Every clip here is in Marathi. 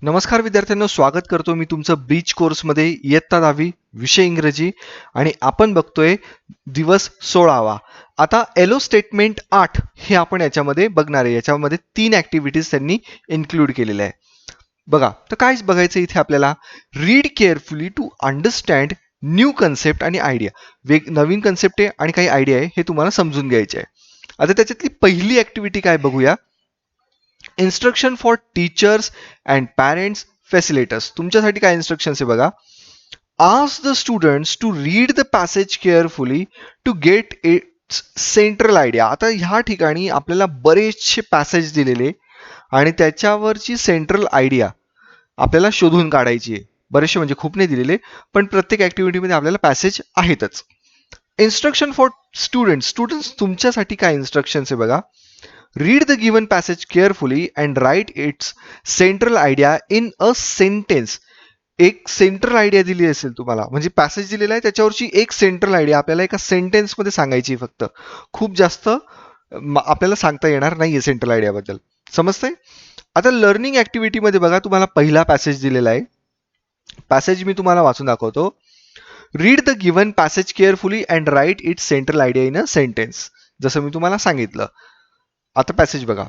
नमस्कार विद्यार्थ्यांनो, स्वागत करतो मी तुमचं ब्रिज कोर्समध्ये इयत्ता 10वी विषय इंग्रजी आणि आपण बघतोय दिवस 16वा. आता एलो स्टेटमेंट 8 हे आपण याच्यामध्ये बघणार आहे. याच्यामध्ये 3 ऍक्टिव्हिटीज त्यांनी इन्क्लूड केलेल्या आहे. बघा, तर कायच बघायचं इथे आपल्याला, read carefully to understand new concept आणि आयडिया. नवीन कन्सेप्ट आहे आणि काही आयडिया आहे हे तुम्हाला समजून घ्यायचे आहे. आता त्याच्यातली पहिली ऍक्टिव्हिटी काय बघूया. Instruction for teachers and parents facilitators. तुमच्यासाठी काय इन्स्ट्रक्शन्स आहे बघा. Ask the students to read the passage carefully to get its central idea. आता ह्या ठिकाणी आपल्याला बरेचसे पॅसेज दिलेले आणि त्याच्यावरची सेंट्रल आयडिया आपल्याला शोधून काढायची आहे. बरेचसे म्हणजे खूप नाही दिलेले, पण प्रत्येक ऍक्टिव्हिटीमध्ये आपल्याला पॅसेज आहेतच. इन्स्ट्रक्शन फॉर स्टुडंट्स तुमच्यासाठी काय इन्स्ट्रक्शन्स आहे बघा. Read the given passage carefully and write its central idea in a sentence. एक सेंट्रल आयडिया दिली असेल तुम्हाला, म्हणजे पॅसेज दिलेला आहे त्याच्यावरची एक सेंट्रल आयडिया आपल्याला एका सेंटेन्स मध्ये सांगायची फक्त. खूप जास्त आपल्याला सांगता येणार नाहीये सेंट्रल आयडिया बद्दल. समजतंय? आता लर्निंग ऍक्टिव्हिटी मध्ये बघा, तुम्हाला पहिला पॅसेज दिलेला आहे. पॅसेज मी तुम्हाला वाचून दाखवतो. Read the given passage carefully and write its central idea in a sentence. जसं मी तुम्हाला सांगितलं. आता पॅसेज बघा.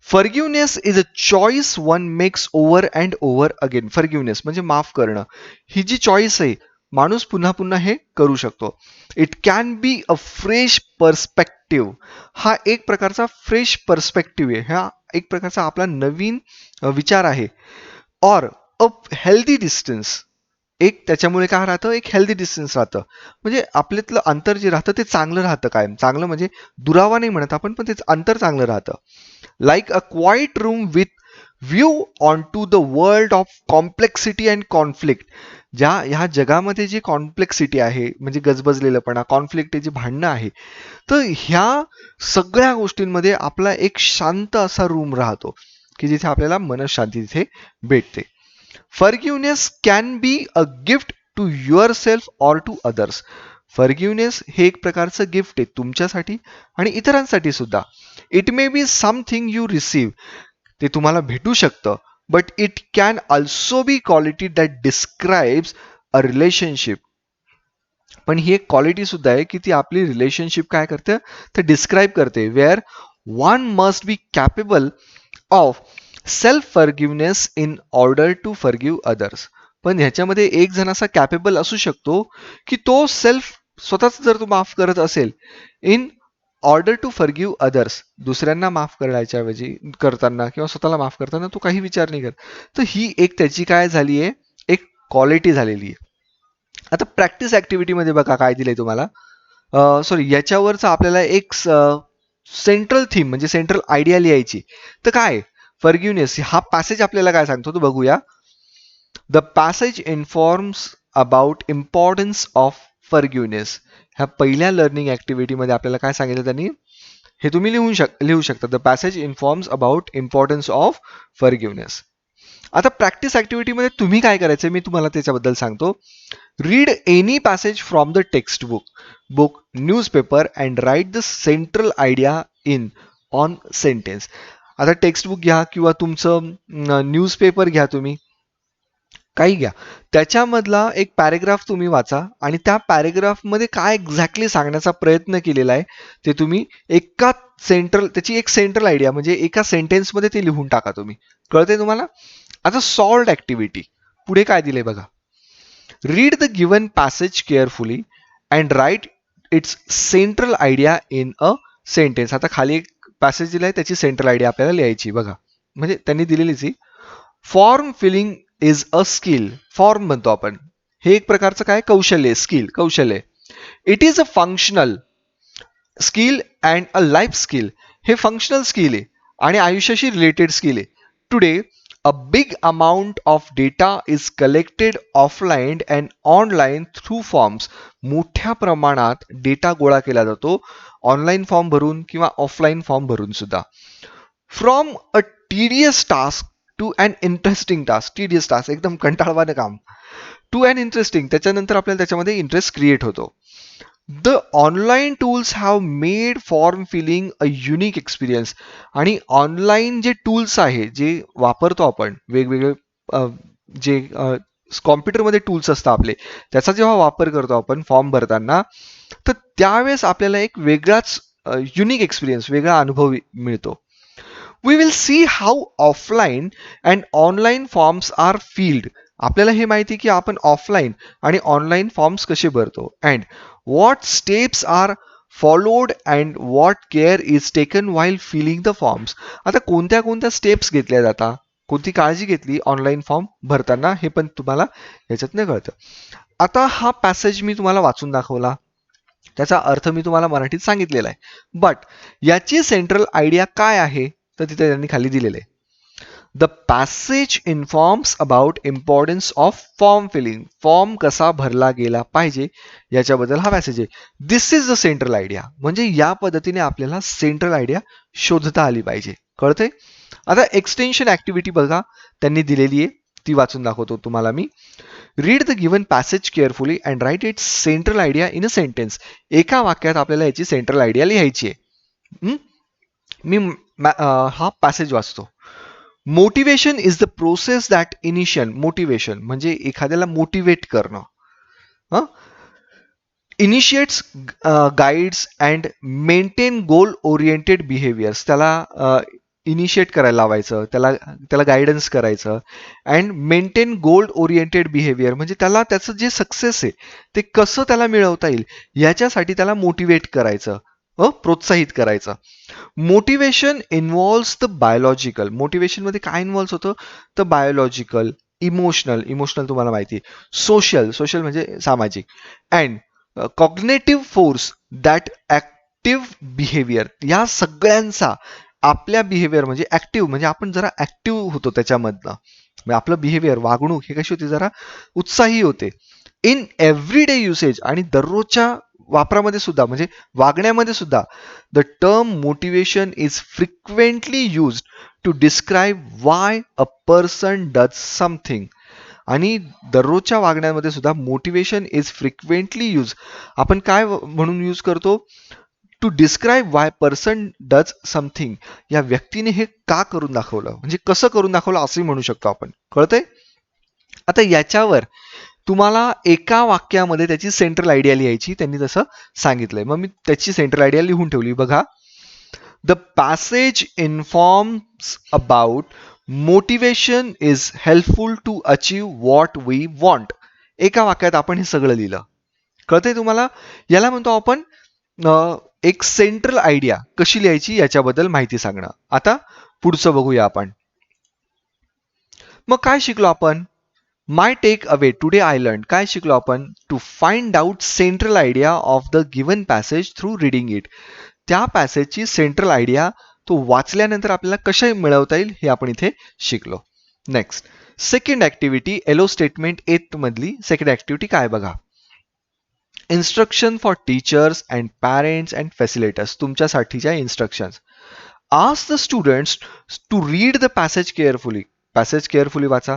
Forgiveness is a choice one makes over and over again. Forgiveness म्हणजे माफ करणं. ही जी चॉईस आहे, माणूस पुन्हा पुन्हा हे करू शकतो. It can be a fresh perspective. हा एक प्रकारचा फ्रेश पर्स्पेक्टिव्ह आहे. हा एक प्रकारचा आपला नवीन विचार आहे. Or a healthy distance. एक त्याच्यामुळे काय राहतं, एक हेल्दी डिस्टन्स राहतं. म्हणजे आपल्यातलं अंतर जे राहतं ते चांगलं राहतं. कायम चांगलं म्हणजे दुरावा नाही म्हणत आपण, पण ते अंतर चांगलं राहतं. Like a quiet room with view on to the world of complexity and conflict. ह्या जगामध्ये जी कॉम्प्लेक्सिटी आहे, म्हणजे गजबजलेलंपणा, कॉन्फ्लिक्ट, जी भांडणं आहे, तर ह्या सगळ्या गोष्टींमध्ये आपला एक शांत असा रूम राहतो की जिथे आपल्याला मनशांती तिथे भेटते. Forgiveness can be a gift to yourself or to others. Forgiveness हे एक प्रकारचं गिफ्ट आहे तुमच्यासाठी आणि इतरांसाठी सुद्धा. It may be something you receive. ते तुम्हाला भेटू शकतं. But it can also be quality that describes a relationship. पण ही एक क्वालिटी सुद्धा आहे की ती आपली रिलेशनशिप काय करते, तर डिस्क्राईब करते. Where one must be capable of self forgiveness in order to forgive others. पण ह्याच्यामध्ये एक जण असा कॅपेबल असू शकतो की तो सेल्फ स्वतःच जर तो माफ करत असेल, in order to forgive others, दुसऱ्यांना माफ करायच्या ऐवजी करताना किंवा स्वतःला माफ करताना तो काही विचार नाही करत, तर ही एक त्याची काय झाली आहे, एक क्वालिटी झालेली आहे. आता प्रॅक्टिस ऍक्टिव्हिटीमध्ये बघा काय दिलंय तुम्हाला. सॉरी, याच्यावरच आपल्याला एक सेंट्रल थीम म्हणजे सेंट्रल आयडिया लिहायची. तर काय, फॉरगिव्हनेस हा पॅसेज आपल्याला काय सांगतो तो बघूया. The passage informs about importance of forgiveness. ह्या पहिल्या लर्निंग ऍक्टिव्हिटीमध्ये आपल्याला काय सांगितलं त्यांनी, हे तुम्ही लिहू शकता. The passage informs about importance of forgiveness. आता प्रॅक्टिस ऍक्टिव्हिटीमध्ये तुम्ही काय करायचं मी तुम्हाला त्याच्याबद्दल सांगतो. Read any passage from the text book, newspaper and write the central idea in on sentence. आता टेक्स्ट बुक घ्या किंवा तुमचं न्यूजपेपर घ्या, तुम्ही काही घ्या, त्याच्यामधला एक पॅरेग्राफ तुम्ही वाचा आणि त्या पॅरेग्राफमध्ये काय एक्झॅक्टली सांगण्याचा प्रयत्न केलेला आहे ते तुम्ही एका त्याची एक सेंट्रल आयडिया म्हणजे एका सेंटेन्समध्ये ते लिहून टाका तुम्ही. कळते तुम्हाला? आता सॉल्व्ड ऍक्टिव्हिटी पुढे काय दिले बघा. Read the given passage carefully and write its central idea in a sentence. आता खाली एक पॅसेज दिलाय, त्याची सेंट्रल आयडिया आपल्याला लिहायची बघा, म्हणजे त्यांनी दिलेलीच. Form filling is a skill. Form म्हणतो आपण, हे एक प्रकारचं काय कौशल्य, स्किल, कौशल्य. It is a functional skill and a life skill. हे फंक्शनल स्किल आहे आणि आयुष्याशी रिलेटेड स्किल आहे. Today a big amount of data is collected offline and online through forms. मोठ्या प्रमाणात डेटा गोळा केला जातो ऑनलाईन फॉर्म भरून किंवा ऑफलाईन फॉर्म भरून सुद्धा. From a tedious task to an interesting task. Tedious task एकदम कंटाळवाणं काम, टू अन इंटरेस्टिंग, त्याच्यानंतर आपल्याला त्याच्यामध्ये इंटरेस्ट क्रिएट होतो. The online tools have made form filling a unique experience. आणि ऑनलाईन जे टूल्स आहे जे वापरतो आपण, वेगवेगळे जे कॉम्प्युटरमध्ये टूल्स असतात आपले, त्याचा जेव्हा वापर करतो आपण फॉर्म भरताना, तर त्यावेळेस आपल्याला एक वेगळाच युनिक एक्सपिरियन्स, वेगळा अनुभव मिळतो. We will see how offline and online forms are filled. आपल्याला हे माहिती की आपण ऑफलाईन आणि ऑनलाईन फॉर्म्स कसे भरतो, and what steps are followed and what care is taken while filling the forms. आता कोणत्या कोणत्या स्टेप्स घेतल्या जातात, कोणती काळजी घेतली ऑनलाईन फॉर्म भरताना, हे पण तुम्हाला याच्यातनं कळतं. आता हा पॅसेज मी तुम्हाला वाचून दाखवला, त्याचा अर्थ मी तुम्हाला मराठीत सांगितलेला आहे, बट याची सेंट्रल आयडिया काय आहे तर तिथे त्यांनी खाली दिलेले आहे. The passage informs about importance of form filling. Form कसा भरला गेला पाहिजे याच्याबद्दल हा पॅसेज आहे. This is the central idea. म्हणजे या पद्धतीने आपल्याला सेंट्रल आयडिया शोधता आली पाहिजे. कळतंय? आता एक्सटेन्शन ऍक्टिव्हिटी बघा त्यांनी दिलेली आहे, ती वाचून दाखवतो तुम्हाला मी. Read the given passage carefully and write its central idea in a sentence. एका वाक्यात आपल्याला याची सेंट्रल आयडिया लिहायची आहे. मी हा पॅसेज वाचतो. Motivation is the process that initial. Motivation म्हणजे एखाद्याला मोटिवेट करणं. Initiates, guides and maintain goal oriented behaviours. त्याला इनिशिएट करायला लावायचं, त्याला गायडन्स करायचं. And maintain goal oriented behaviour म्हणजे त्याला त्याचं जे सक्सेस आहे ते कसं त्याला मिळवता येईल याच्यासाठी त्याला मोटिवेट करायचं, प्रोत्साहित करायचं. Motivation involves the biological. मोटिवेशनमध्ये काय इन्व्हॉल्व्ह होतं तर बायोलॉजिकल, इमोशनल तुम्हाला माहिती आहे, सोशल म्हणजे सामाजिक, and cognitive force that active behaviour. या सगळ्यांचा आपल्या बिहेवियर म्हणजे ऍक्टिव्ह म्हणजे आपण जरा ऍक्टिव्ह होतो त्याच्यामधनं, म्हणजे आपलं बिहेवियर, वागणूक हे कशी होते, जरा उत्साही होते. इन एव्हरीडे युसेज आणि दररोजच्या वापरामध्ये सुद्धा म्हणजे वागण्यामध्ये सुद्धा the term motivation is frequently used to describe why a person does something. आणि दररोजच्या वागण्यामध्ये सुद्धा मोटिवेशन इज फ्रिक्वेंटली यूज आपण काय म्हणून यूज करतो, to describe why person does something. या व्यक्तीने हे का करून दाखवलं म्हणजे कसं करून दाखवलं असंही म्हणू शकतो आपण. कळतंय? आता याच्यावर तुम्हाला एका वाक्यामध्ये त्याची सेंट्रल आयडिया लिहायची, त्यांनी तसं सांगितलंय. मग मी त्याची सेंट्रल आयडिया लिहून ठेवली बघा. The passage informs about motivation is helpful to achieve what we want. एका वाक्यात आपण हे सगळं लिहिलं. कळतंय तुम्हाला? याला म्हणतो आपण एक सेंट्रल आयडिया कशी लिहायची याच्याबद्दल माहिती सांगणं. आता पुढचं बघूया आपण. मग काय शिकलो आपण? My take away today I learn. काय शिकलो आपण? To find out central idea of the given passage through reading it. त्या पॅसेजची सेंट्रल आयडिया तो वाचल्यानंतर आपल्याला कशा मिळवता येईल हे आपण इथे शिकलो. नेक्स्ट सेकंड ऍक्टिव्हिटी, एलो स्टेटमेंट 8 मधली सेकंड ऍक्टिव्हिटी काय बघा. Instruction for teachers and parents and facilitators. तुमच्यासाठीच्या instructions. Ask the students to read the passage carefully. Passage carefully वाचा.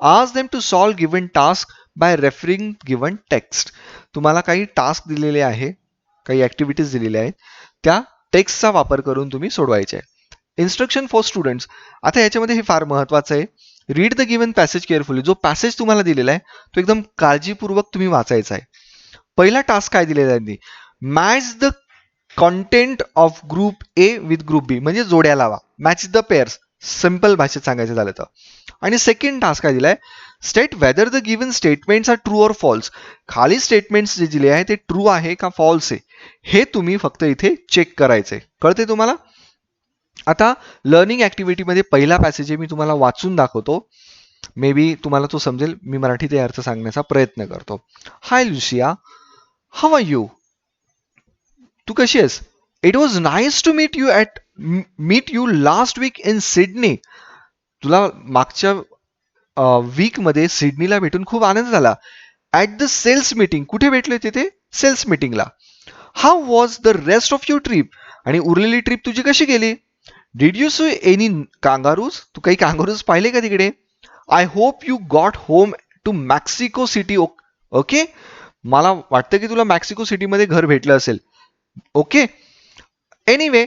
Ask them to solve given task by referring given text. तुम्हाला काही टास्क दिलेले आहे, काही ऍक्टिव्हिटीज दिलेल्या आहेत, त्या टेक्स्टचा वापर करून तुम्ही सोडवायचे आहे. Instruction for students. आता याच्यामध्ये हे फार महत्वाचं आहे. Read the given passage carefully. जो पॅसेज तुम्हाला दिलेला आहे तो एकदम काळजीपूर्वक तुम्ही वाचायचा आहे. पहिला टास्क काय दिलेला आहे? Match the content of group A with group B. म्हणजे जोड्या लावा, मॅच द पेअर्स, सिंपल भाषेत सांगायचं झालं तर. आणि सेकंड टास्क काय दिलाय? State whether the given statements are true or false. खाली स्टेटमेंट्स जे दिले आहे ते ट्रू आहे का फॉल्स आहे हे तुम्ही फक्त इथे चेक करायचंय. कळते तुम्हाला? आता लर्निंग ऍक्टिव्हिटीमध्ये पहिला पॅसेज मी तुम्हाला वाचून दाखवतो, मे बी तुम्हाला तो समजेल. मी मराठीत अर्थ सांगण्याचा प्रयत्न करतो. Hi Lucia, how are you? तू कशी आहेस? It was nice to meet you last week in Sydney. तुला मागच्या वीकमध्ये सिडनीला भेटून खूप आनंद झाला. At the sales meeting. कुठे भेटले तिथे? सेल्स मीटिंगला. How was the rest of your trip. आणि उरलेली ट्रिप तुझी कशी गेली? Did you see any kangaroos. तू काही कांगारूज पाहिले का तिकडे? I hope you got home to Mexico city. Okay, मला वाटतं की तुला मॅक्सिको सिटीमध्ये घर भेटलं असेल. Okay, anyway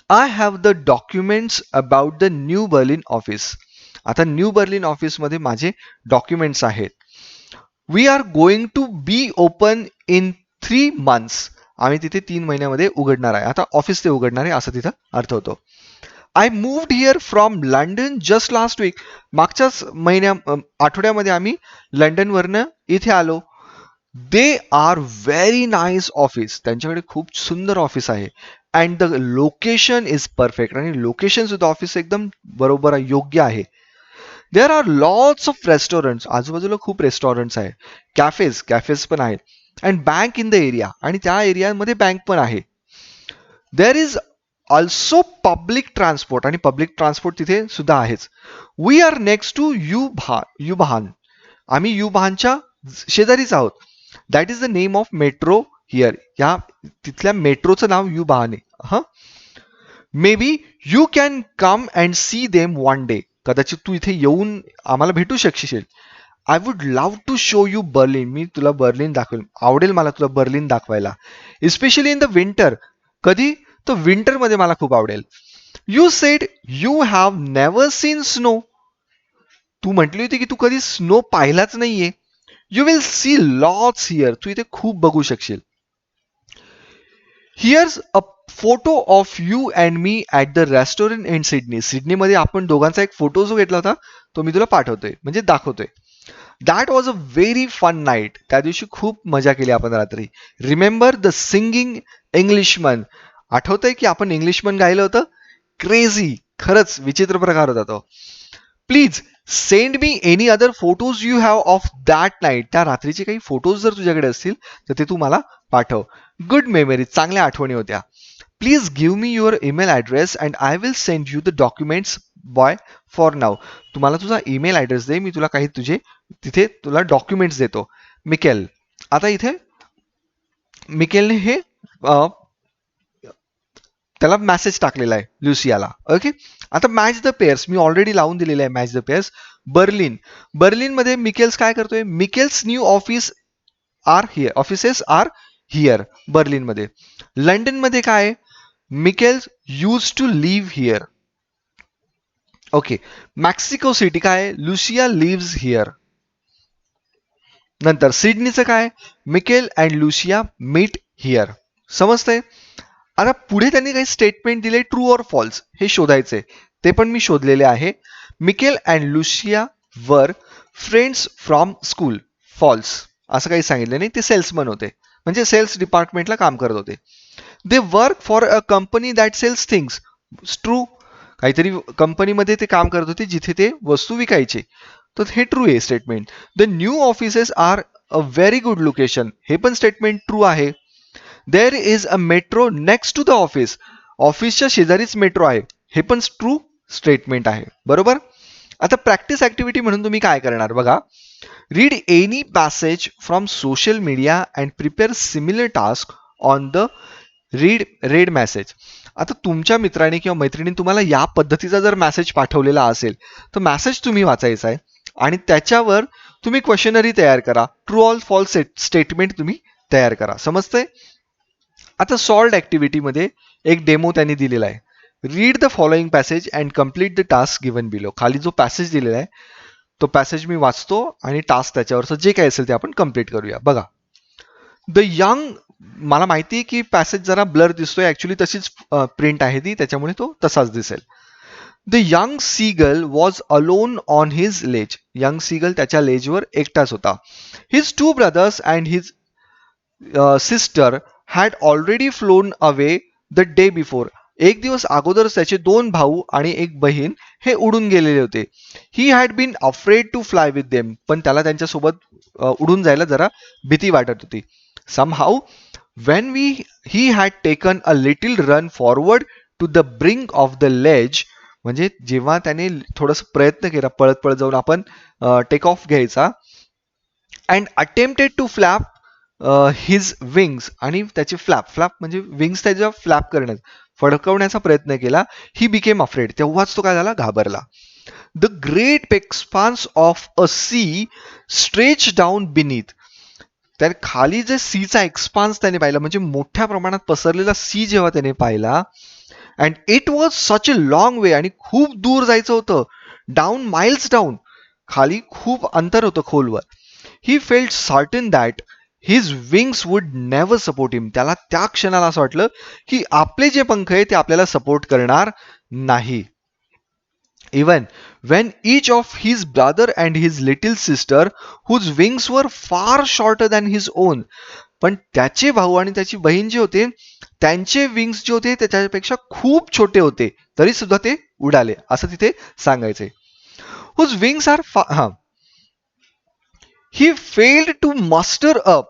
I have the documents about the new Berlin office. आता न्यू बर्लिन ऑफिसमध्ये माझे डॉक्युमेंट्स आहेत. We are going to be open in 3 months. आम्ही तिथे 3 महिन्यामध्ये उघडणार आहे. आता ऑफिस ते उघडणार आहे असं तिथं अर्थ होतो. I moved here from London just last week. मागच्याच आठवड्यामध्ये आम्ही लंडनवरनं इथे आलो. They are very nice office. त्यांच्याकडे खूप सुंदर ऑफिस आहे. And the location is perfect. आणि लोकेशन सुद्धा ऑफिस एकदम बरोबर आहे, योग्य आहे. There are lots of restaurants. आजूबाजूला खूप रेस्टॉरंट्स आहे. कॅफेज पण आहेत. And bank in the area. आणि त्या एरियामध्ये बँक पण आहे. There is also public transport. आणि पब्लिक ट्रान्सपोर्ट तिथे सुद्धा आहेच. We are next to U Bahn. आम्ही युबहानच्या शेजारीच आहोत. That is the name of metro here. या तिथल्या मेट्रोचं नाव युबहान आहे. हा, maybe you can come and see them one day. कदाचित तू इथे येऊन आम्हाला भेटू शकशील. I would love to show you Berlin. मी तुला बर्लिन दाखवेल. आवडेल मला तुला बर्लिन दाखवायला. Especially in the winter. कधी? तर विंटरमध्ये मला खूप आवडेल. You said you have never seen snow. तू म्हटली होती की तू कधी स्नो पाहिलाच नाहीये. You will see lots here. तू इथे खूप बघू शकशील. Here's a photo of you and me at the restaurant in Sydney. सिडनीमध्ये आपण दोघांचा एक फोटो जो घेतला होता तो मी तुला पाठवतोय, म्हणजे दाखवतोय. That was a very fun night. त्या दिवशी खूप मजा केली आपण रात्री. Remember the singing Englishman. आठवतंय की आपण इंग्लिशमन गायलं होतं? क्रेझी. खरंच विचित्र प्रकार होता तो. Please send me any other photos you have of that night. त्या रात्रीचे काही फोटोज जर तुझ्याकडे असतील तर ते तू मला पाठव. Good memories. चांगल्या आठवणी होत्या. Please give me your email address and I will send you the documents boy for now. तुम्हाला तुझा ईमेल ॲड्रेस दे, मी तुला काही तुझे तिथे तुला डॉक्युमेंट्स देतो. मिकेल. आता इथे मिकेलने हे त्याला मेसेज टाकलेला आहे ल्युसियाला. ओके. आता मॅच द पेअर्स मी ऑलरेडी लावून दिलेले आहे. Match the pairs. बर्लिन. बर्लिनमध्ये मिकेल्स काय करतोय? Michael's new offices are here. बर्लिनमध्ये. लंडनमध्ये काय? Michael's used to live here. Okay. Mexico City काय? Lucia lives here. नंतर सिडनीचं काय? Michael and Lucia meet here. समजतंय? आता पुढे त्यांनी काही स्टेटमेंट दिले, ट्रू ऑर फॉल्स हे शोधायचे. ते पण मी शोधलेले आहे. Mikel and Lucia were friends from school. False. असं काही सांगितलं नाही. ते सेल्समन होते, म्हणजे सेल्स डिपार्टमेंटला काम करत होते. They work for a company that sells things. True. काहीतरी कंपनीमध्ये ते काम करत होते जिथे ते वस्तू विकायचे. तर हे ट्रू आहे statement. The new offices are a very good location. हे पण स्टेटमेंट ट्रू आहे. There is a metro next to the office. ऑफिसच्या शेजारीच मेट्रो आहे. हे पण ट्रू स्टेटमेंट आहे. बरोबर. आता प्रॅक्टिस ऍक्टिव्हिटी म्हणून तुम्ही काय करणार बघा. Read any passage from social media and prepare similar task on the red message. आता तुमच्या मित्राने किंवा मैत्रिणीने तुम्हाला या पद्धतीचा जर मेसेज पाठवलेला असेल तर मेसेज तुम्ही वाचायचा आहे आणि त्याच्यावर तुम्ही क्वेश्चनरी तयार करा. ट्रू ऑर फॉल्स स्टेटमेंट तुम्ही तयार करा. समजतंय? आता सॉल्ड ऍक्टिव्हिटीमध्ये एक डेमो त्यांनी दिलेला आहे. Read the following passage and complete the task given below. खाली जो पॅसेज दिलेला आहे तो पॅसेज मी वाचतो आणि टास्क त्याच्यावरचं जे काही असेल ते आपण कम्प्लीट करूया. बघा. The young. मला माहिती आहे की पॅसेज जरा ब्लर दिसतोय. ऍक्च्युली तशीच प्रिंट आहे ती, त्याच्यामुळे तो तसाच दिसेल. The young seagull was alone on his ledge. Young seagull त्याच्या लेजवर एकटाच होता. His 2 brothers and his sister had already flown away the day before. एक दिवस अगोदरच त्याचे 2 भाऊ आणि एक बहीण हे उडून गेलेले होते. He had been afraid to fly with them. पण त्याला त्यांच्यासोबत उडून जायला जरा भीती वाटत होती. Somehow when he had taken a little run forward to the brink of the ledge. म्हणजे जेव्हा त्याने थोडस प्रयत्न केला पळत पळत जाऊन आपण टेक ऑफ घ्यायचा. And attempted to flap his wings. आणि त्याचे फ्लॅप म्हणजे विंग्स त्याच्या फ्लॅप करण्यात फडकवण्याचा प्रयत्न केला. He became afraid. तेव्हाच तो काय झाला? घाबरला. The great expanse of a sea stretch down beneath. त्या खाली जे सीचा एक्सपान्स त्याने पाहिला, म्हणजे मोठ्या प्रमाणात पसरलेला सी जेव्हा त्याने पाहिला. And it was such a long वे. आणि खूप दूर जायचं होतं. डाऊन माइल्स डाऊन, खाली खूप अंतर होतं खोलवर. He felt certain that his wings would never support him. त्याला त्या क्षणाला असं वाटलं की आपले जे पंख आहे ते आपल्याला सपोर्ट करणार नाही. Even when each of his brother and his little sister, whose wings were far shorter than his own, पण त्याचे भाऊ आणि त्याची बहीण जे होते त्यांचे विंग्स जे होते त्याच्यापेक्षा खूप छोटे होते, तरी सुद्धा ते उडाले असं तिथे सांगायचंय. Whose wings are he failed to muster up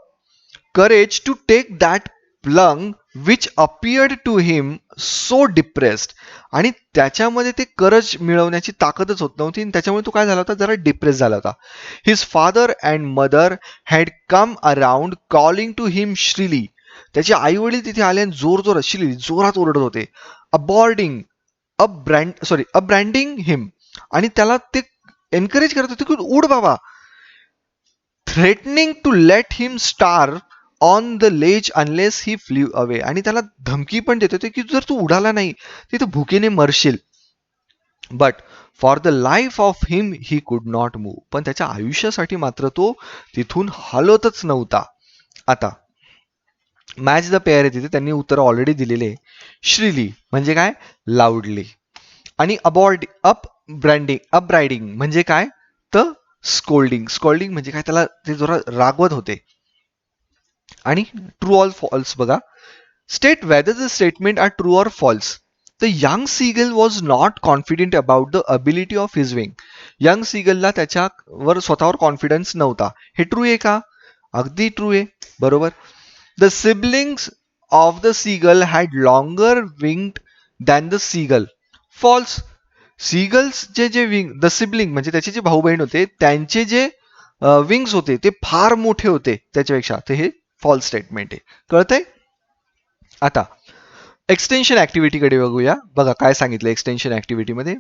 courage to take that plunge which appeared to him so depressed. आणि त्याच्यामध्ये ते करज मिळवण्याची ताकदच होत नव्हती आणि त्याच्यामुळे तो काय झाला होता, जरा डिप्रेस झाला होता. His father and mother had come around calling to him shrilly. त्याचे आई वडील तिथे आले आणि जोरजोरात श्रीली जोरात ओरडत होते. अबॉर्डिंग अब्रँडिंग हिम, आणि त्याला ते एनकरेज करत होते की उड बाबा. Threatening to let him starve on the ledge unless he flew away, आणि त्याला धमकी पण देत होते की जर तू उडाला नाही तिथे भुकेने मरशील. But for the life of him he could not move, पण त्याच्या आयुष्यासाठी मात्र तो तिथून हलतच नव्हता. आता मॅच द पेअर आहे तिथे त्यांनी उत्तर ऑलरेडी दिलेले. श्रीली म्हणजे काय, लाऊडली. आणि अपरायडिंग म्हणजे काय तर स्कोल्डिंग म्हणजे काय, त्याला ते जरा रागवत होते. आणि ट्रू ऑर फॉल्स बघा. State whether the statement are true or false. The young seagull was not confident about the ability of his wing. Young सीगलला त्याच्यावर स्वतःवर कॉन्फिडन्स नव्हता. हे ट्रू आहे का, अगदी ट्रू आहे, बरोबर. The siblings of the seagull had longer winged than the seagull. False. सीगल्सचे जे विंग, द सिबलिंग म्हणजे त्याचे जे भाऊ बहीण होते त्यांचे जे विंग्स होते ते फार मोठे होते त्याच्यापेक्षा, तर हे फॉल्स स्टेटमेंट आहे. कळतंय. आता एक्सटेन्शन ऍक्टिव्हिटीकडे बघूया. बघा काय सांगितलं एक्सटेन्शन ऍक्टिव्हिटीमध्ये.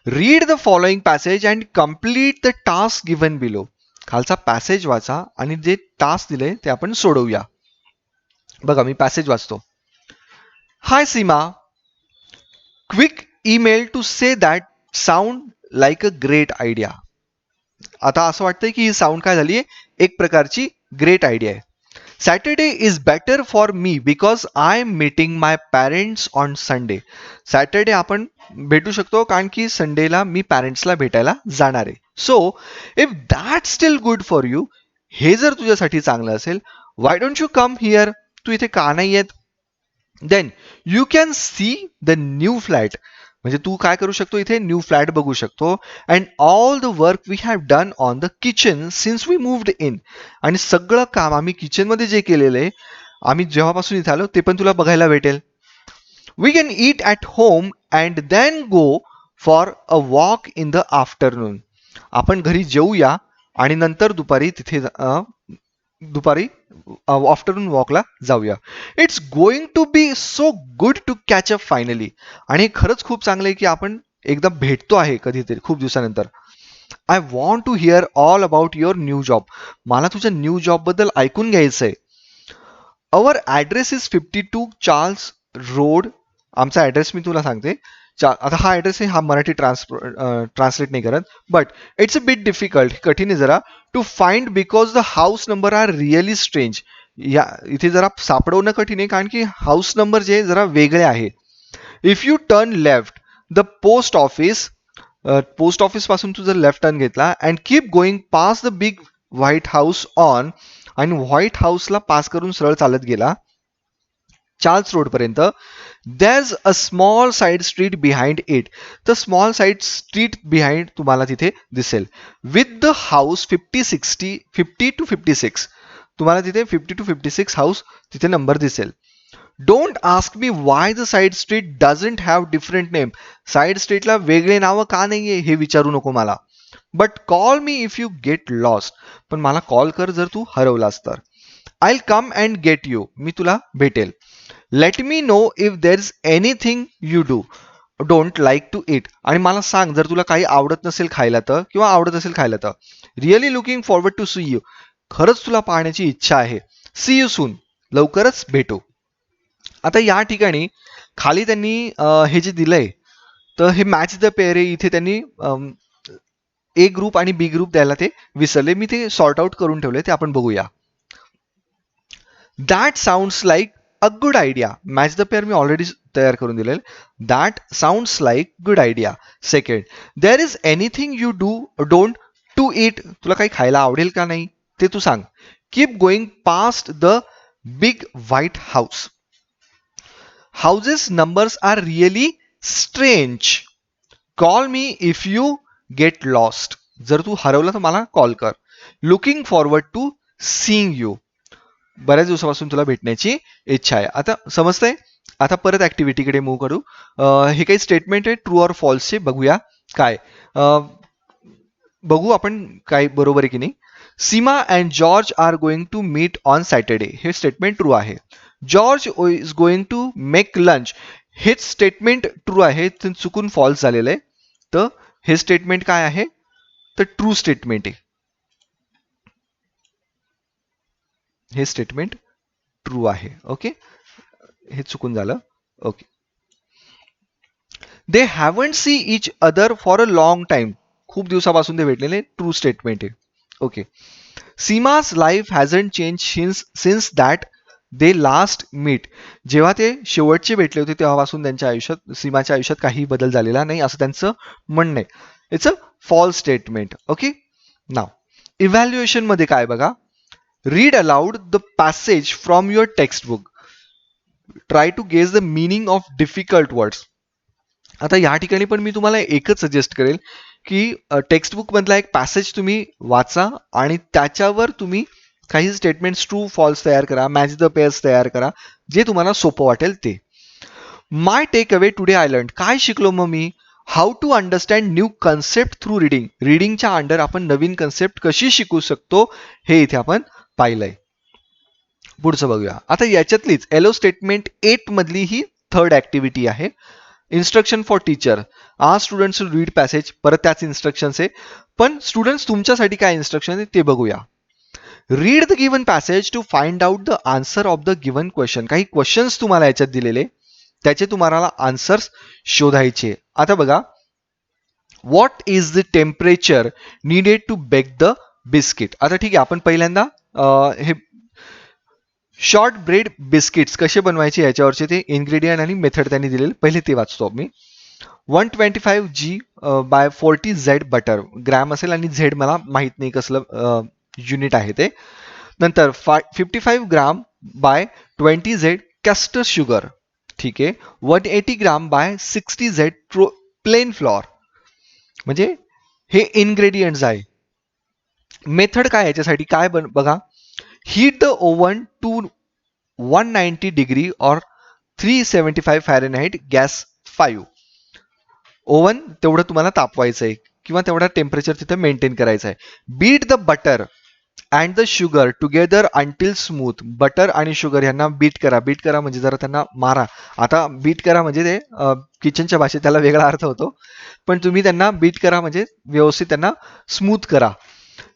Read the following passage and complete the task given below. खालचा पॅसेज वाचा आणि जे टास्क दिले ते आपण सोडवूया. बघा मी पॅसेज वाचतो. Hi Seema, quick email to say that sound like a great idea. आता असं वाटतंय की ही साऊंड काय झाली, एक प्रकारची ग्रेट आयडिया आहे. Saturday is better for me because I am meeting my parents on Sunday. Saturday आपण भेटू शकतो कारण की संडेला मी पॅरेंट्सला भेटायला जाणार आहे. So if that still good for you, हे जर तुझ्यासाठी चांगलं असेल, why don't you come here, तू इथे का नाही येत. Then you can see the new flat, म्हणजे तू काय करू शकतो, इथे न्यू फ्लॅट बघू शकतो. And all the work we have done on the kitchen since we moved in, आणि सगळं काम आम्ही किचनमध्ये जे केलेलं आहे आम्ही जेव्हापासून इथे आलो ते पण तुला बघायला भेटेल. We can eat at home and then go for a walk in the afternoon. आपण घरी जेऊया आणि नंतर दुपारी आफ्टरनून वॉकला जाऊया. It's going to be so good to catch up finally. आणि खरंच खूप चांगलं आहे की आपण एकदा भेटतो आहे कधीतरी खूप दिवसानंतर. I want to hear all about your new job. मला तुझ्या न्यू जॉब बद्दल ऐकून घ्यायचं आहे. Our address is 52 Charles Road. आमचा ॲड्रेस मी तुला सांगते. आता हा ॲड्रेस आहे, हा मराठी ट्रान्सलेट नाही करत, but it's a bit difficult, कठीण आहे जरा, to find because the house number are really strange. या इथे जरा सापडवणं कठीण आहे कारण की हाऊस नंबर जे जरा वेगळे आहे. If U turn left the post office पासून तू जर लेफ्ट टर्न घेतला and keep going pass the big white house on, आणि व्हाईट हाऊसला पास करून सरळ चालत गेला चार्ल्स रोड पर्यंत, there's a small side street behind it. The small side street behind तुम्हाला तिथे दिसेल. With the house 50 to 56. तुम्हाला तिथे 50 to 56 हाऊस तिथे नंबर दिसेल. Don't ask me why the side street doesn't have different name. Side स्ट्रीटला वेगळे नावं का नाहीये हे विचारू नको मला. But call me if you get lost. पण मला कॉल कर जर तू हरवलास तर. I come and get you. मी तुला भेटेल. Let me know if there is anything you don't like to it. आणि मला सांग जर तुला काही आवडत नसेल खायला तर, किंवा आवडत असेल खायला तर. Really looking forward to see you. खरंच तुला पाहण्याची इच्छा आहे. See you soon. लवकरच भेटू. आता या ठिकाणी खाली त्यांनी हे जे दिलंय तर हे मॅच द पेअर आहे, इथे त्यांनी ए ग्रुप आणि बी ग्रुप द्यायला ते विसरले. मी ते सॉर्ट आउट करून ठेवले, ते आपण बघूया. That sounds like a good idea. Match the pair मी ऑलरेडी तयार करून दिलेलं. That sounds like good idea. Second, there is anything you don't to it. तुला काही खायला आवडेल का नाही ते तू सांग. Keep going past the big white house. Houses numbers are really strange. Call me if you get lost. जर तू हरवलं तर मला कॉल कर. Looking forward to seeing you. बऱ्याच दिवसापासून तुला भेटण्याची इच्छा आहे. आता समजतंय. आता परत ऍक्टिव्हिटीकडे मूव्ह करू. हे काही स्टेटमेंट आहे ट्रू ऑर फॉल्सचे, बघूया काय. बघू आपण काय बरोबर आहे की नाही. Seema and George are going to meet on Saturday. हे स्टेटमेंट ट्रू आहे. George is going to make lunch. हेच स्टेटमेंट ट्रू आहे, चुकून फॉल्स झालेलं आहे. तर हे स्टेटमेंट काय आहे, तर ट्रू स्टेटमेंट आहे. हे स्टेटमेंट ट्रू आहे. ओके, हे चुकून झालं. Okay. They haven't see each other for a long time. खूप दिवसापासून ते भेटलेले. ट्रू स्टेटमेंट आहे. Okay. Seema's life hasn't change since that they last meet. जेव्हा ते शेवटचे भेटले होते तेव्हापासून त्यांच्या आयुष्यात, सीमाच्या आयुष्यात काही बदल झालेला नाही असं त्यांचं म्हणणं आहे. It's a false statement. Okay. नाव इव्हॅल्युएशन मध्ये काय बघा. Read aloud the passage from your textbook. Try to guess the meaning of difficult words. आता या ठिकाणी पण मी तुम्हाला एकच सजेस्ट करेल की टेक्स्टबुक मधला एक पॅसेज तुम्ही वाचा आणि त्याच्यावर तुम्ही काही स्टेटमेंट्स ट्रू फॉल्स तयार करा, मॅच द पेअर्स तयार करा, जे तुम्हाला सोपं वाटेल ते. My take away today I learn. काय शिकलो मग मी. How to understand new concept through reading. रिडिंगच्या अंडर आपण नवीन कन्सेप्ट कशी शिकू शकतो हे इथे आपण पाहिलंय. पुढचं बघूया. आता याच्यातलीच एलो स्टेटमेंट 8 मधली ही थर्ड ऍक्टिव्हिटी आहे. Instruction for teacher. आज स्टुडंट्स रीड पॅसेज. परत त्याच इन्स्ट्रक्शन्स आहे, पण स्टुडंट्स तुमच्यासाठी काय इन्स्ट्रक्शन आहे ते बघूया. Read the given passage to find out the answer of the given question. काही क्वेश्चन्स तुम्हाला याच्यात दिलेले, त्याचे तुम्हाला आन्सर्स शोधायचे. आता बघा. What is the temperature needed to bake the biscuit. आता ठीक आहे, आपण पहिल्यांदा हे शॉर्ट ब्रेड बिस्किट्स कसे बनवायचे याच्यावरचे ते इन्ग्रेडियंट आणि मेथड त्यांनी दिलेले, पहिले ते वाचतो मी. 125 G by 40 Z butter. Gram असेल आणि झेड मला माहित नाही कसलं युनिट आहे ते. नंतर 55 gram by 20 Z caster sugar. ठीक आहे. 180 gram by 60 Z plain flour. म्हणजे हे इन्ग्रेडियंट्स आहे. मेथड काय याच्यासाठी काय बघा. Heat the oven to 190 degree or 375 Fahrenheit gas 5. Oven तेवढं तुम्हाला तापवायचं आहे किंवा तेवढा टेम्परेचर तिथं मेंटेन करायचं आहे. Beat the butter and the sugar together until smooth. Butter आणि शुगर यांना बीट करा. बीट करा म्हणजे जरा त्यांना मारा. आता बीट करा म्हणजे ते किचनच्या भाषेत त्याला वेगळा अर्थ होतो, पण तुम्ही त्यांना बीट करा म्हणजे व्यवस्थित त्यांना स्मूथ करा.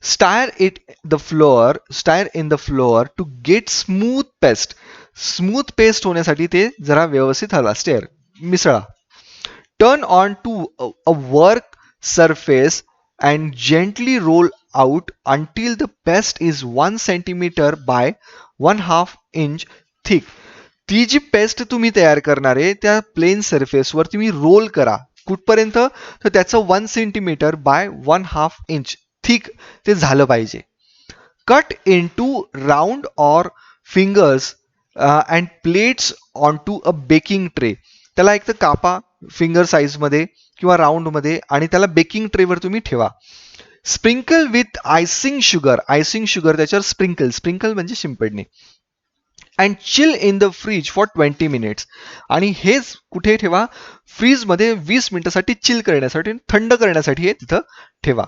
Stir in the flour to get smooth paste. Smooth paste होण्यासाठी ते जरा व्यवस्थित हलवा. स्टेअर मिसळा. Turn on to a work surface and gently roll out until the paste is 1 centimetre by 1/2 inch thick. ती जी पेस्ट तुम्ही तयार करणार आहे त्या प्लेन सरफेसवर तुम्ही रोल करा. कुठपर्यंत, तर त्याचं 1 सेंटीमीटर बाय 1/2 इंच थिक ते झालं पाहिजे. Cut into round or fingers and plates on to a baking tray. त्याला एक तर कापा फिंगर साईजमध्ये किंवा राऊंडमध्ये आणि त्याला बेकिंग ट्रेवर तुम्ही ठेवा. Sprinkle with icing sugar. Icing sugar त्याच्यावर स्प्रिंकल. स्प्रिंकल म्हणजे शिंपडणे. And chill in the fridge for 20 minutes. आणि हेच कुठे ठेवा, फ्रीजमध्ये 20 मिनिटासाठी चिल करण्यासाठी, थंड करण्यासाठी हे तिथं ठेवा.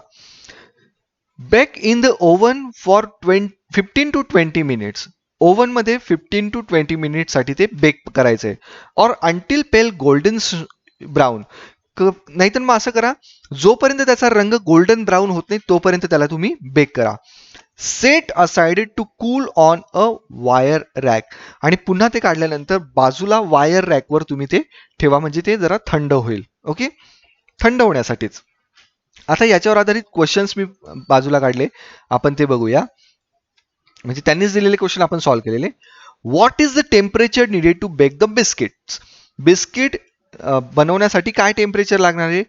Bake in the oven for 15 to 20 minutes. ओव्हनमध्ये 15 to 20 मिनिटसाठी ते बेक करायचं आहे. और अंटिल पेल गोल्डन ब्राऊन. नाहीतर मग असं करा, जोपर्यंत त्याचा रंग गोल्डन ब्राऊन होत नाही तोपर्यंत त्याला तुम्ही बेक करा. Set aside to cool on a wire rack. आणि पुन्हा ते काढल्यानंतर बाजूला वायर रॅकवर तुम्ही ते ठेवा, म्हणजे ते जरा थंड होईल. ओके, थंड होण्यासाठीच. आता याच्यावर आधारित क्वेश्चन्स मी बाजूला काढले, आपण ते बघूया. म्हणजे त्यांनीच दिलेले क्वेश्चन आपण सॉल्व्ह केलेले. What is the temperature needed to bake the biscuits. Biscuit बनवण्यासाठी काय टेम्परेचर लागणार आहे?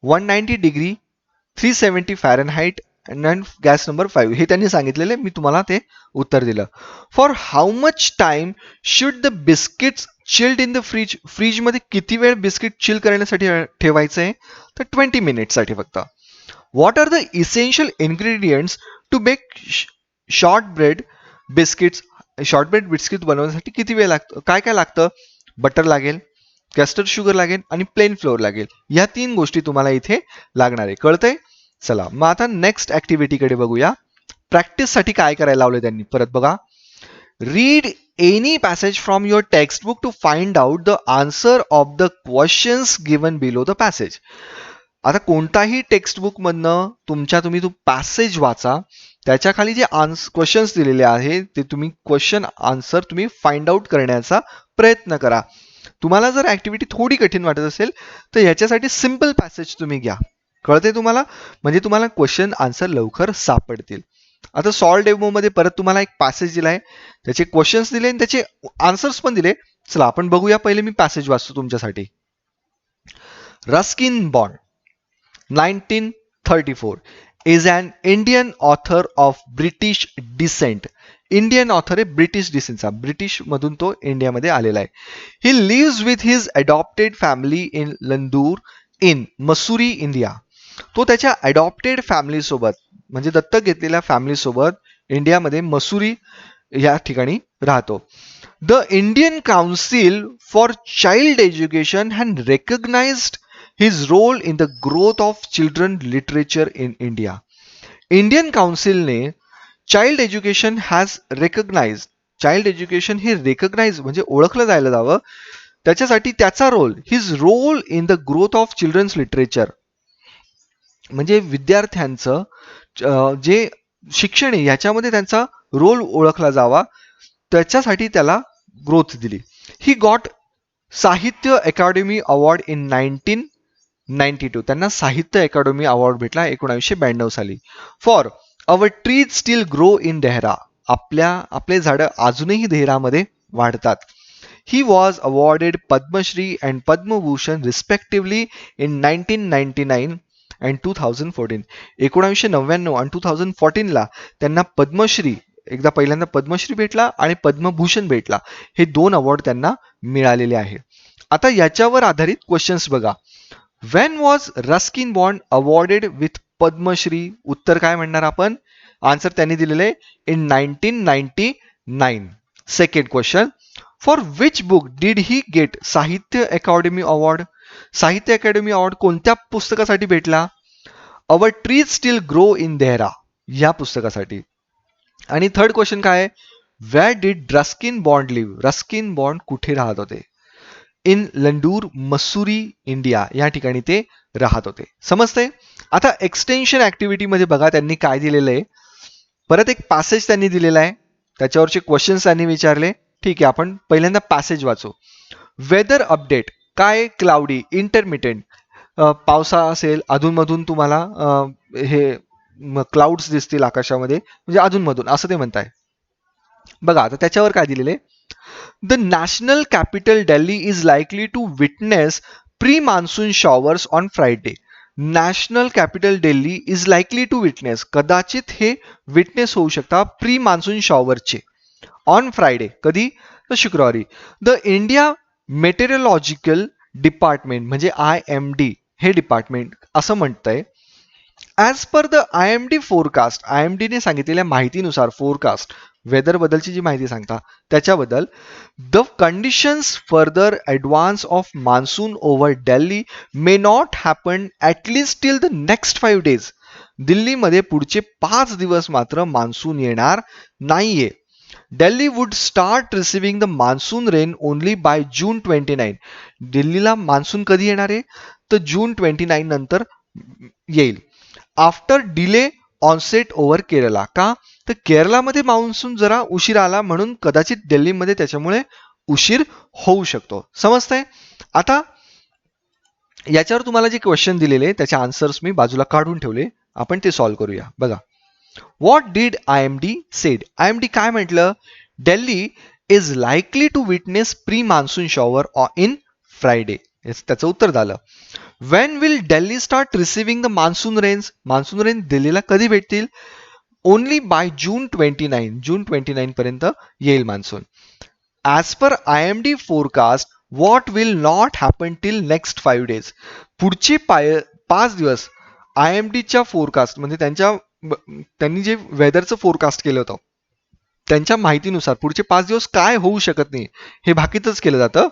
190 degree, 370 Fahrenheit and gas number 5 हे त्यांनी सांगितलेले. मी तुम्हाला ते उत्तर दिलं. For how much time should the biscuits chilled in the fridge. फ्रीजमध्ये किती वेळ बिस्किट चिल करण्यासाठी ठेवायचं आहे? तर 20 मिनिटसाठी फक्त. What are the essential ingredients to bake shortbread biscuits. Shortbread biscuit बनवण्यासाठी किती वेळ लागतो? काय काय लागतं? बटर लागेल, कस्टर्ड शुगर लागेल आणि प्लेन फ्लोअर लागेल. या 3 गोष्टी तुम्हाला इथे लागणार आहे. कळतंय? चला मग आता नेक्स्ट ऍक्टिव्हिटीकडे बघूया. प्रॅक्टिससाठी काय करायला लावले त्यांनी, परत बघा. Read any passage from your textbook to find out the answer of the questions given below the passage. आता कोणताही टेक्स्टबुक मधनं तुम्ही तो पॅसेज वाचा. त्याच्या खाली जे क्वेश्चन्स दिलेले आहेत ते तुम्ही क्वेश्चन आन्सर तुम्ही फाइंड आउट करण्याचा प्रयत्न करा. तुम्हाला जर ऍक्टिव्हिटी थोडी कठीण वाटत असेल तर याच्यासाठी सिम्पल पॅसेज तुम्ही घ्या. कळते तुम्हाला? म्हणजे तुम्हाला क्वेश्चन आन्सर लवकर सापडतील. आता सॉल्व डेमो मध्ये परत तुम्हाला एक पॅसेज दिलाय, त्याचे क्वेश्चन्स दिले आणि त्याचे आन्सर्स पण दिले. चला आपण बघूया. पहिले मी पॅसेज वाचतो तुमच्यासाठी. Ruskin Bond 1934 is an Indian author of British descent. Indian author आहे ब्रिटिश डिसेंटचा, ब्रिटिश मधून तो इंडियामध्ये आलेला आहे. He lives with his adopted family in Landour in Mussoorie India. तो त्याच्या अडॉप्टेड फॅमिली सोबत म्हणजे दत्तक घेतलेल्या फॅमिली सोबत इंडियामध्ये मसुरी या ठिकाणी राहतो. The Indian council for child education had recognised his role in the growth of children literature in India. Indian काउन्सिलने child education has recognise, child education हे रेकग्नाइज म्हणजे ओळखलं जायला जावं, त्याच्यासाठी त्याचा role, his role in the growth of children's literature म्हणजे विद्यार्थ्यांचं जे शिक्षण आहे याच्यामध्ये त्यांचा रोल ओळखला जावा, त्याच्यासाठी त्याला ग्रोथ दिली. ही गॉट साहित्य अकादमी अवॉर्ड इन 1992. त्यांना साहित्य अकादमी अवॉर्ड भेटला 1992 साली. For our trees still grow in Dehra. आपले झाडं अजूनही देहरामध्ये वाढतात. He was awarded Padma Shri and Padma Bhushan respectively in 1999 and 2014. 1999 आणि 2014ला त्यांना पद्मश्री, एकदा पहिल्यांदा पद्मश्री भेटला आणि पद्मभूषण भेटला. हे 2 अवॉर्ड त्यांना मिळालेले आहे. आता याच्यावर आधारित क्वेश्चन्स बघा. When was Ruskin Bond awarded with Padma Shri. उत्तर काय म्हणणार आपण? आन्सर त्यांनी दिलेले in 1999. Second question. For which book did he get Sahitya Akademi award. Sahitya Akademi award कोणत्या पुस्तकासाठी भेटला? Our trees still grow in Dehra या पुस्तकासाठी. आणि थर्ड क्वेश्चन काय आहे? Where did Ruskin Bond live. Ruskin Bond कुठे राहत होते? इन लंडूर मसुरी इंडिया या ठिकाणी ते राहत होते. समजतंय? आता एक्सटेन्शन ऍक्टिव्हिटी मध्ये बघा त्यांनी काय दिलेलं आहे. परत एक पॅसेज त्यांनी दिलेला आहे, त्याच्यावरचे क्वेश्चन्स त्यांनी विचारले. ठीक आहे, आपण पहिल्यांदा पॅसेज वाचू. वेदर अपडेट काय? क्लाउडी, इंटरमिटेंट, पावसा असेल, अधूनमधून तुम्हाला हे क्लाउड्स दिसतील आकाशामध्ये, म्हणजे अधूनमधून असं ते म्हणताय. बघा आता त्याच्यावर काय दिलेले. The national capital Delhi is likely to witness pre monsoon showers on Friday. National capital Delhi is likely to witness, कदाचित हे विटनेस होऊ शकता प्री मान्सून शॉवरचे ऑन फ्रायडे. कधी? तर शुक्रवारी. द इंडिया मेटेरिओलॉजिकल डिपार्टमेंट म्हणजे IMD हे डिपार्टमेंट असं म्हणतंय. As per the IMD forecast, IMDने सांगितलेल्या माहितीनुसार फोरकास्ट वेदर बद्दलची जी माहिती सांगता त्याच्याबद्दल, the conditions further advance of monsoon over Delhi may not happen at least till the next 5 days. दिल्लीमध्ये पुढचे 5 दिवस मात्र मान्सून येणार नाहीये. Delhi would start receiving the monsoon rain only by June 29. दिल्लीला मान्सून कधी येणार आहे? तर जून 29 नंतर येईल. After delay onset over Kerala. का तर केरलामध्ये मान्सून जरा उशीर आला म्हणून कदाचित दिल्लीमध्ये त्याच्यामुळे उशीर होऊ शकतो. समजतंय? आता याच्यावर तुम्हाला जे क्वेश्चन दिलेले त्याचे आन्सर्स मी बाजूला काढून ठेवले, आपण ते सॉल्व्ह करूया. बघा, what did IMD said. IMD काय म्हटलं? Delhi is likely to witness pre monsoon shower in Friday. त्याचं उत्तर झालं. When will Delhi start receiving the monsoon rains. Monsoon rain दिल्लीला कधी भेटतील? Only by June 29. जून 29 पर्यंत येईल monsoon. As per IMD forecast what will not happen till next 5 days. पुढचे 5 दिवस IMDच्या फोरकास्ट म्हणजे त्यांनी जे वेदरचं फोरकास्ट केलं होतं त्यांच्या माहितीनुसार पुढचे 5 दिवस काय होऊ शकत नाही हे भाकीतच केलं जातं.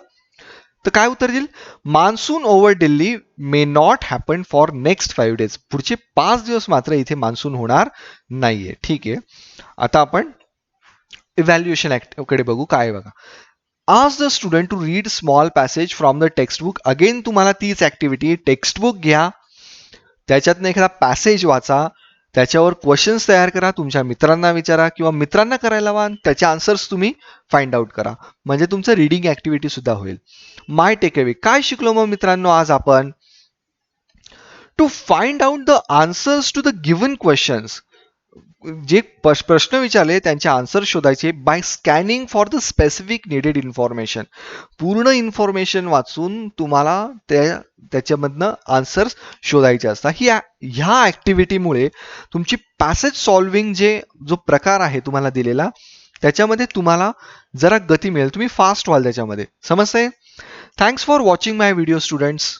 तर काय उत्तर देईल? Monsoon over Delhi may not happen for next 5 days. पुढचे 5 दिवस मात्र इथे मान्सून होणार नाहीये. ठीक आहे, आता आपण इव्हॅल्युएशन कडे बघू. काय बघा, Ask the student to read small passage from the textbook. Again तुम्हाला तीच ऍक्टिव्हिटी, टेक्स्टबुक घ्या, त्याच्यातनं एखादा पॅसेज वाचा, त्याच्यावर क्वेश्चन्स तयार करा, तुमच्या मित्रांना विचारा किंवा मित्रांना करायला लावा, त्याचे आन्सर्स तुम्ही फाइंड आउट करा. म्हणजे तुमचं रीडिंग ऍक्टिव्हिटी सुद्धा होईल. माय टेकअवे काय शिकलो मग मित्रांनो आज आपण? To find out the answers to the given questions. जे प्रश्न विचारले त्यांचे आन्सर शोधायचे by scanning for the specific needed information. पूर्ण इन्फॉर्मेशन वाचून तुम्हाला त्याच्यामधनं आन्सर्स शोधायचे असतात. ह्या ऍक्टिव्हिटीमुळे तुमची पॅसेज सॉल्विंग जो प्रकार आहे तुम्हाला दिलेला त्याच्यामध्ये तुम्हाला जरा गती मिळेल, तुम्ही फास्ट व्हाल त्याच्यामध्ये. समजतंय? Thanks for watching my video students.